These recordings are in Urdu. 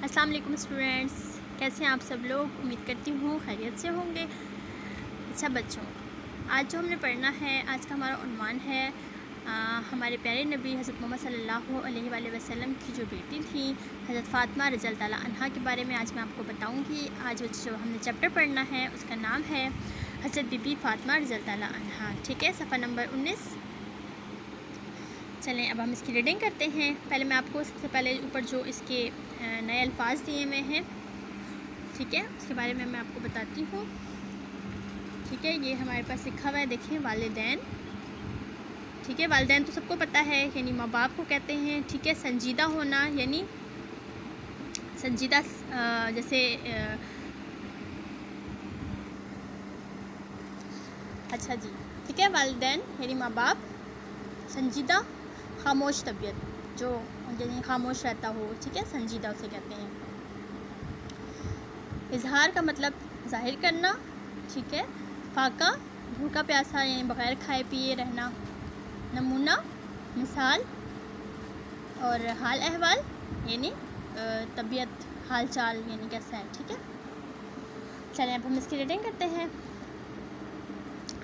السلام علیکم اسٹوڈینٹس، کیسے ہیں آپ سب لوگ؟ امید کرتی ہوں خیریت سے ہوں گے۔ اچھا بچوں، آج جو ہم نے پڑھنا ہے، آج کا ہمارا عنوان ہے ہمارے پیارے نبی حضرت محمد صلی اللہ علیہ وآلہ وسلم کی جو بیٹی تھیں حضرت فاطمہ رضی اللہ تعالیٰ عنہا کے بارے میں آج میں آپ کو بتاؤں گی۔ آج جو ہم نے چیپٹر پڑھنا ہے اس کا نام ہے حضرت بی بی فاطمہ رضی اللہ تعالیٰ عنہا، ٹھیک ہے، صفحہ نمبر 19۔ چلیں اب ہم اس کی ریڈنگ کرتے ہیں۔ پہلے میں آپ کو سب سے پہلے اوپر جو اس کے نئے الفاظ دیے ہوئے ہیں، ٹھیک ہے، اس کے بارے میں آپ کو بتاتی ہوں۔ ٹھیک ہے، یہ ہمارے پاس لکھا ہوا ہے، دیکھیں، والدین، ٹھیک ہے، والدین تو سب کو پتہ ہے، یعنی ماں باپ کو کہتے ہیں، ٹھیک ہے۔ سنجیدہ ہونا یعنی سنجیدہ، جیسے اچھا جی، ٹھیک ہے، والدین یعنی ماں باپ، سنجیدہ، خاموش طبیعت، جو یعنی خاموش رہتا ہو، ٹھیک ہے، سنجیدہ اسے کہتے ہیں۔ اظہار کا مطلب ظاہر کرنا، ٹھیک ہے۔ فاقہ، بھوکا پیاسا یعنی بغیر کھائے پیے رہنا۔ نمونہ، مثال، اور حال احوال یعنی طبیعت، حال چال یعنی کیسا ہے، ٹھیک ہے۔ چلیں اب ہم اس کی ریڈنگ کرتے ہیں۔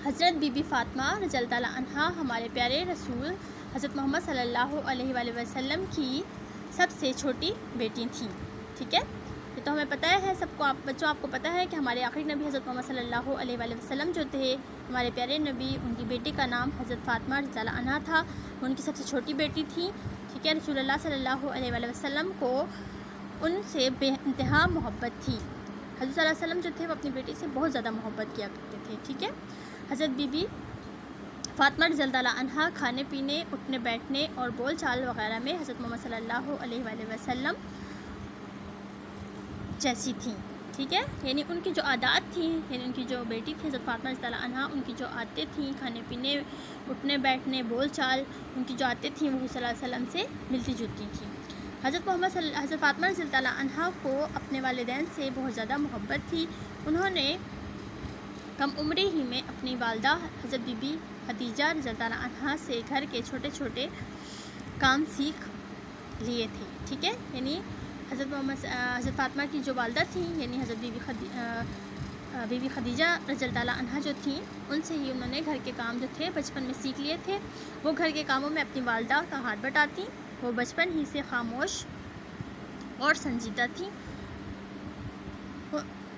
حضرت بی بی فاطمہ رضی اللہ تعالیٰ عنہا ہمارے پیارے رسول حضرت محمد صلی اللہ علیہ وآلہ وسلم کی سب سے چھوٹی بیٹی تھیں، ٹھیک ہے۔ یہ تو ہمیں پتہ ہے، سب کو، بچوں آپ کو پتہ ہے کہ ہمارے آخری نبی حضرت محمد صلی اللہ علیہ وآلہ وسلم جو تھے، ہمارے پیارے نبی، ان کی بیٹی کا نام حضرت فاطمہ رضی اللہ عنہا تھا، وہ ان کی سب سے چھوٹی بیٹی تھی، ٹھیک ہے۔ رسول اللہ صلی اللہ علیہ وآلہ وسلم کو ان سے بے انتہا محبت تھی۔ حضرت صلی اللہ علیہ وسلم جو تھے وہ اپنی بیٹی سے بہت زیادہ محبت کیا کرتے تھے، ٹھیک ہے۔ حضرت بی بی فاطمہ رضی اللہ عنہا کھانے پینے، اٹھنے بیٹھنے اور بول چال وغیرہ میں حضرت محمد صلی اللہ علیہ وآلہ وسلم جیسی تھیں، ٹھیک ہے۔ یعنی ان کی جو عادات تھیں، یعنی ان کی جو بیٹی تھی حضرت فاطمہ رضی اللہ عنہا، ان کی جو عادتیں تھیں، کھانے پینے، اٹھنے بیٹھنے، بول چال، ان کی جو عادتیں تھیں وہ صلی اللہ علیہ وسلم سے ملتی جلتی تھیں۔ حضرت فاطمہ رضی اللہ عنہا کو اپنے والدین سے بہت زیادہ محبت تھی۔ انہوں نے کم عمری ہی میں اپنی والدہ حضرت بی بی خدیجہ رضی اللہ عنہا سے گھر کے چھوٹے چھوٹے کام سیکھ لیے تھے، ٹھیک ہے۔ یعنی حضرت فاطمہ کی جو والدہ تھیں، یعنی حضرت بی بی خدیجہ رضی اللہ عنہا جو تھیں، ان سے ہی انہوں نے گھر کے کام جو تھے بچپن میں سیکھ لیے تھے۔ وہ گھر کے کاموں میں اپنی والدہ کا ہاتھ بٹاتی، وہ بچپن ہی سے خاموش اور سنجیدہ تھیں۔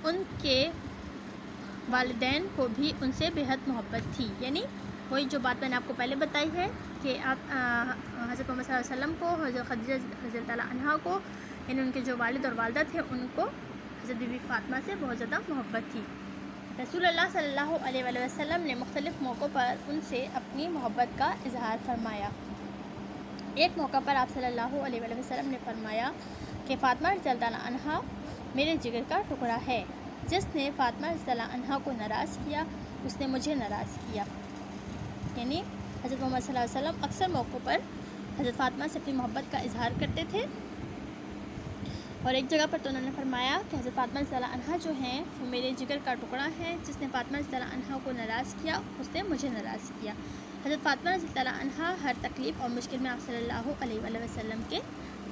ان کے والدین کو بھی ان سے بےحد محبت تھی، یعنی وہی جو بات میں نے آپ کو پہلے بتائی ہے کہ آپ حضرت محمد صلی اللہ علیہ وسلم کو، حضرت خدیجہ رضی اللہ عنہا کو، یعنی ان کے جو والد اور والدہ تھے، ان کو حضرت بی بی فاطمہ سے بہت زیادہ محبت تھی۔ رسول اللہ صلی اللہ علیہ وآلہ وسلم نے مختلف موقعوں پر ان سے اپنی محبت کا اظہار فرمایا۔ ایک موقع پر آپ صلی اللہ علیہ وآلہ وسلم نے فرمایا کہ فاطمہ رضی اللہ عنہا میرے جگر کا ٹکڑا ہے، جس نے فاطمہ رضی اللہ عنہا کو ناراض کیا اس نے مجھے ناراض کیا۔ یعنی حضرت محمد صلی اللہ علیہ وسلم اکثر موقعوں پر حضرت فاطمہ سے اپنی محبت کا اظہار کرتے تھے، اور ایک جگہ پر تو انہوں نے فرمایا کہ حضرت فاطمہ رضی اللہ عنہا جو ہیں وہ میرے جگر کا ٹکڑا ہے، جس نے فاطمہ رضی اللہ عنہا کو ناراض کیا اس نے مجھے ناراض کیا۔ حضرت فاطمہ رضی اللہ عنہا ہر تکلیف اور مشکل میں آپ صلی اللہ علیہ وآلہ وسلم کے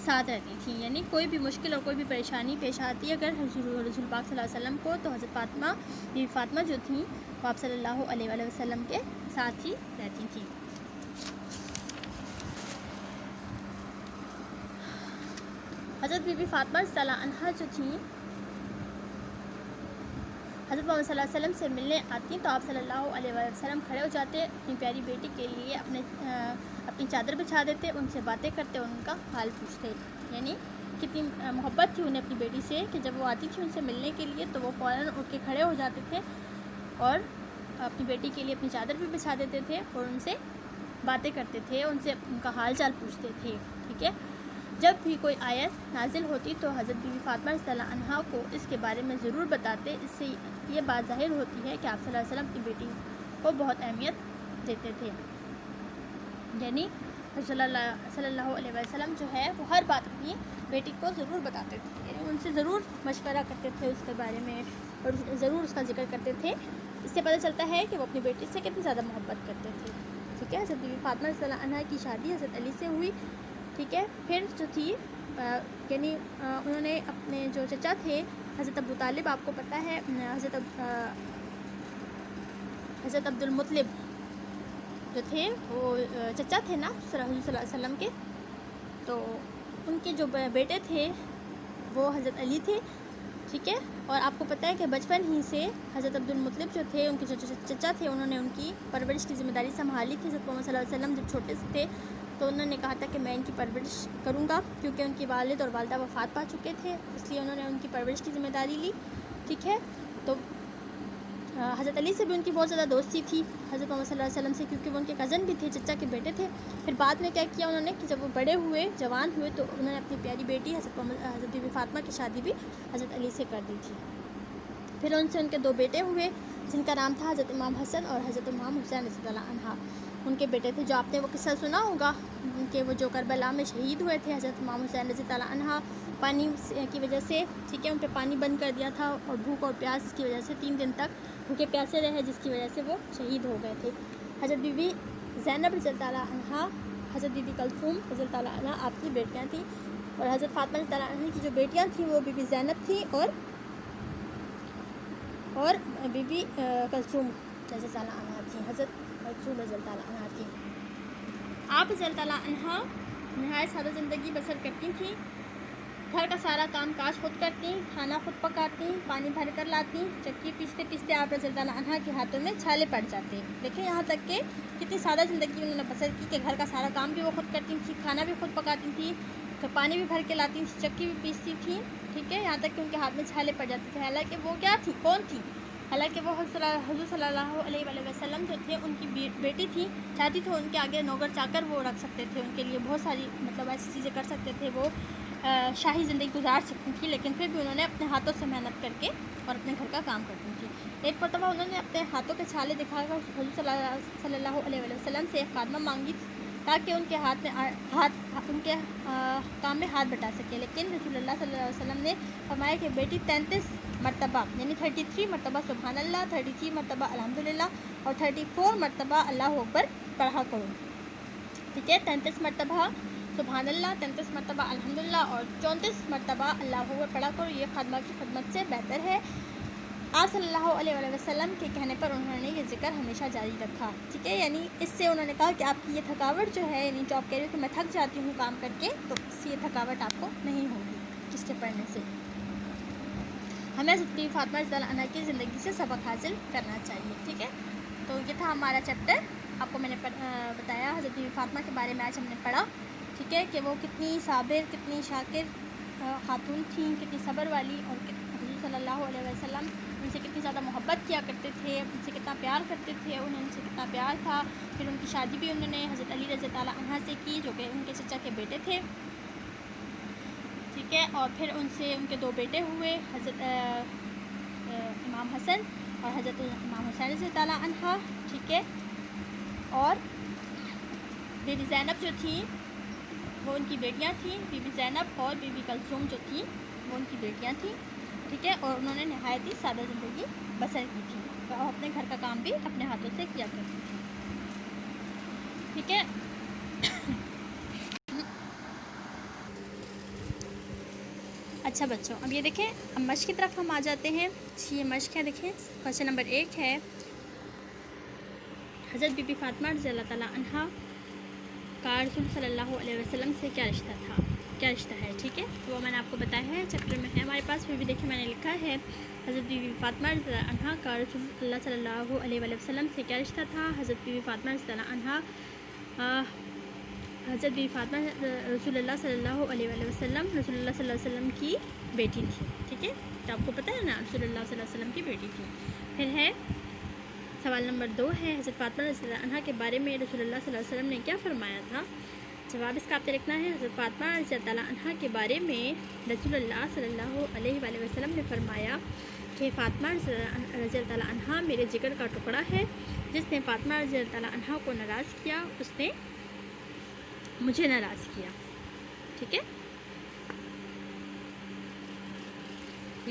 ساتھ رہتی تھیں، یعنی کوئی بھی مشکل اور کوئی بھی پریشانی پیش آتی اگر رسول پاک صلی اللہ علیہ وسلم کو، تو حضرت فاطمہ بی بی فاطمہ جو تھیں وہ آپ صلی اللہ علیہ وآلہ وسلم کے ساتھ ہی رہتی تھیں۔ حضرت بی بی فاطمہ رضی اللہ عنہا جو تھیں حضرت محمد صلی اللہ علیہ وسلم سے ملنے آتی تو آپ صلی اللہ علیہ وسلم کھڑے ہو جاتے، اپنی پیاری بیٹی کے لیے اپنی چادر بچھا دیتے، ان سے باتیں کرتے اور ان کا حال پوچھتے، یعنی کتنی محبت تھی انہیں اپنی بیٹی سے کہ جب وہ آتی تھی ان سے ملنے کے لیے تو وہ فوراً اٹھ کے کھڑے ہو جاتے تھے اور اپنی بیٹی کے لیے اپنی چادر بھی بچھا دیتے تھے اور ان سے باتیں کرتے تھے، ان سے ان کا حال چال پوچھتے تھے، ٹھیک ہے۔ جب بھی کوئی آیت نازل ہوتی تو حضرت بی بی فاطمہ رضی اللہ عنہا کو اس کے بارے میں ضرور بتاتے، اس سے یہ بات ظاہر ہوتی ہے کہ آپ صلی اللہ علیہ وسلم اپنی بیٹی کو بہت اہمیت دیتے تھے، یعنی صلی اللہ علیہ وسلم جو ہے وہ ہر بات اپنی بیٹی کو ضرور بتاتے تھے، یعنی ان سے ضرور مشورہ کرتے تھے اس کے بارے میں اور ضرور اس کا ذکر کرتے تھے۔ اس سے پتہ چلتا ہے کہ وہ اپنی بیٹی سے کتنی زیادہ محبت کرتے تھے، ٹھیک ہے۔ حضرت بی بی فاطمہ رضی اللہ عنہا کی شادی حضرت علی سے ہوئی، ٹھیک ہے۔ پھر جو تھی یعنی انہوں نے اپنے جو چچا تھے حضرت ابو طالب، آپ کو پتہ ہے حضرت عبد المطلب جو تھے وہ چچا تھے نا حضور صلی اللہ علیہ وسلم کے، تو ان کے جو بیٹے تھے وہ حضرت علی تھے، ٹھیک ہے. اور آپ کو پتہ ہے کہ بچپن ہی سے حضرت عبد المطلب جو تھے ان کے جو چچا تھے انہوں نے ان کی پرورش کی ذمہ داری سنبھالی تھی. حضرت محمد صلی اللہ علیہ وسلم جب چھوٹے سے تھے تو انہوں نے کہا تھا کہ میں ان کی پرورش کروں گا، کیونکہ ان کی والد اور والدہ وفات پا چکے تھے، اس لیے انہوں نے ان کی پرورش کی ذمہ داری لی، ٹھیک ہے. تو حضرت علی سے بھی ان کی بہت زیادہ دوستی تھی حضرت محمد صلی اللہ علیہ وسلم سے، کیونکہ وہ ان کے کزن بھی تھے، چچا کے بیٹے تھے. پھر بعد میں کیا کیا انہوں نے کہ جب وہ بڑے ہوئے، جوان ہوئے، تو انہوں نے اپنی پیاری بیٹی حضرت بی بی فاطمہ کی شادی بھی حضرت علی سے کر دی تھی. پھر ان سے ان کے 2 بیٹے ہوئے جن کا نام تھا حضرت امام حسن اور حضرت امام حسین رضی اللہ عنہ. ان کے بیٹے تھے جو آپ نے وہ قصہ سنا ہوگا کہ وہ جو کربلا میں شہید ہوئے تھے حضرت امام حسین رضی اللہ عنہ پانی کی وجہ سے، ٹھیک ہے، ان پہ پانی بند کر دیا تھا اور بھوک اور پیاس کی وجہ سے 3 دن تک بھوکے پیاسے رہے، جس کی وجہ سے وہ شہید ہو گئے تھے. حضرت بی بی زینب رضی اللہ عنہ، حضرت بی بی کلثوم رضی اللہ عنہ آپ کی بیٹیاں تھیں، اور حضرت فاطمہ رضی اللہ عنہ کی جو بیٹیاں تھیں وہ بی بی زینب تھیں اور بی بی کلثوم رضی اللہ عنہ تھیں، حضرت کلثوم رضی اللہ عنہ تھیں. آپ رضی اللہ عنہ نہایت سادہ زندگی بسر کرتی تھیں، گھر کا سارا کام کاج خود کرتی، کھانا خود پکاتی، پانی بھر کر لاتی، چکی پیستے پیستے آپ رضی اللہ عنہ کے ہاتھوں میں چھالے پڑ جاتے. دیکھیں یہاں تک کہ کتنی سادہ زندگی انہوں نے بسر کی کہ گھر کا سارا کام بھی وہ خود کرتی تھیں، کھانا بھی خود پکاتی تھیں، تو پانی بھی بھر کے لاتی تھیں، چکی بھی پیستی تھیں، ٹھیک ہے، یہاں تک کہ ان کے ہاتھ میں چھالے پڑ جاتے تھے. حالانکہ وہ کیا تھی، کون تھی؟ حالانکہ وہ حضور صلی اللہ علیہ وآلہ وسلم جو تھے ان کی بیٹی تھی، چاہتی تھی ان کے آگے نوکر چاکر وہ رکھ سکتے تھے، ان کے لیے بہت ساری مطلب ایسی چیزیں کر سکتے تھے، وہ شاہی زندگی گزار سکتی تھی، لیکن پھر بھی انہوں نے اپنے ہاتھوں سے محنت کر کے اور اپنے گھر کا کام کرتی تھی. ایک مرتبہ انہوں نے اپنے ہاتھوں کے چھالے دکھا کر حضور صلی اللہ علیہ وآلہ وسلم سے ایک خادمہ مانگی تاکہ ان کے ان کے کام میں ہاتھ بٹا سکے، لیکن رسول اللہ صلی اللہ علیہ وسلم نے فرمایا کہ بیٹی 33 مرتبہ یعنی 33 مرتبہ سبحان اللہ، 33 مرتبہ الحمدللہ اور 34 مرتبہ اللہ اکبر پڑھا کرو، ٹھیک ہے. 33 مرتبہ سبحان اللہ، 33 مرتبہ الحمدللہ اور 34 مرتبہ اللہ اکبر پڑھا کرو، یہ خادمہ کی خدمت سے بہتر ہے. آپ صلی اللہ علیہ وآلہ وسلم کے کہنے پر انہوں نے یہ ذکر ہمیشہ جاری رکھا، ٹھیک ہے. یعنی اس سے انہوں نے کہا کہ آپ کی یہ تھکاوٹ جو ہے، یعنی جو آپ کہہ رہے ہو کہ میں تھک جاتی ہوں کام کر کے، تو اس سے یہ تھکاوٹ آپ کو نہیں ہوگی اس کے پڑھنے سے. ہمیں حضرت بی بی فاطمہ رضی اللہ عنہ کی زندگی سے سبق حاصل کرنا چاہیے، ٹھیک ہے. تو یہ تھا ہمارا چیپٹر، آپ کو میں نے بتایا حضرت بی بی فاطمہ کے بارے میں آج ہم نے پڑھا، ٹھیک ہے، کہ وہ کتنی صابر، کتنی شاکر خاتون تھیں، کتنی صبر والی، اور حضور صلی اللہ علیہ وسلم ان سے کتنی زیادہ محبت کیا کرتے تھے، ان سے کتنا پیار کرتے تھے، انہیں ان سے کتنا پیار تھا. پھر ان کی شادی بھی انہوں نے حضرت علی رضی اللہ عنہ سے کی جو کہ ان کے چچا کے بیٹے تھے، ٹھیک ہے. اور پھر ان سے ان کے 2 بیٹے ہوئے، حضرت امام حسن اور حضرت امام حسین رضی اللہ عنہ، ٹھیک ہے. اور بی بی زینب جو تھیں وہ ان کی بیٹیاں تھیں، بی بی زینب اور بی بی کلثوم جو تھیں وہ ان کی بیٹیاں تھیں، ٹھیک ہے. اور انہوں نے نہایت ہی سادہ زندگی بسر کی تھی اور اپنے گھر کا کام بھی اپنے ہاتھوں سے کیا کرتی تھی، ٹھیک ہے. اچھا بچوں، اب یہ دیکھیں، اب مشق کی طرف ہم آ جاتے ہیں. یہ مشق ہے، دیکھیں کویشچن نمبر 1 ہے حضرت بی بی فاطمہ رضی اللہ تعالیٰ عنہ کا رسول صلی اللہ علیہ وسلم سے کیا رشتہ تھا، کیا رشتہ ہے، ٹھیک ہے. وہ میں نے آپ کو بتایا ہے، چیپٹر میں ہے ہمارے پاس. پھر بھی دیکھیں میں نے لکھا ہے حضرت بی بی فاطمہ رضی اللہ عنہ کا رسول اللہ صلی اللہ علیہ وسلم سے کیا رشتہ تھا. حضرت بی بی فاطمہ رضی اللہ عنہ حضرت بی بی فاطمہ رسول اللہ صلی اللہ علیہ وسلم رسول اللہ صلی اللہ علیہ وسلم کی بیٹی تھی، ٹھیک ہے. تو آپ کو پتہ ہے نا، رسول اللہ صلی اللہ علیہ وسلم کی بیٹی تھی. پھر ہے سوال نمبر 2 ہے حضرت فاطمہ رضی اللہ عنہ کے بارے میں رسول اللہ صلی اللہ علیہ وسلم نے کیا فرمایا تھا. جواب اس کا آپ نے لکھنا ہے. حضرت فاطمہ رضی اللہ عنہ کے بارے میں رسول اللہ صلی اللہ علیہ وآلہ وسلم نے فرمایا کہ فاطمہ رضی اللہ عنہ میرے جگر کا ٹکڑا ہے. جس نے فاطمہ رضی اللہ عنہ کو ناراض کیا اس نے مجھے ناراض کیا، ٹھیک ہے.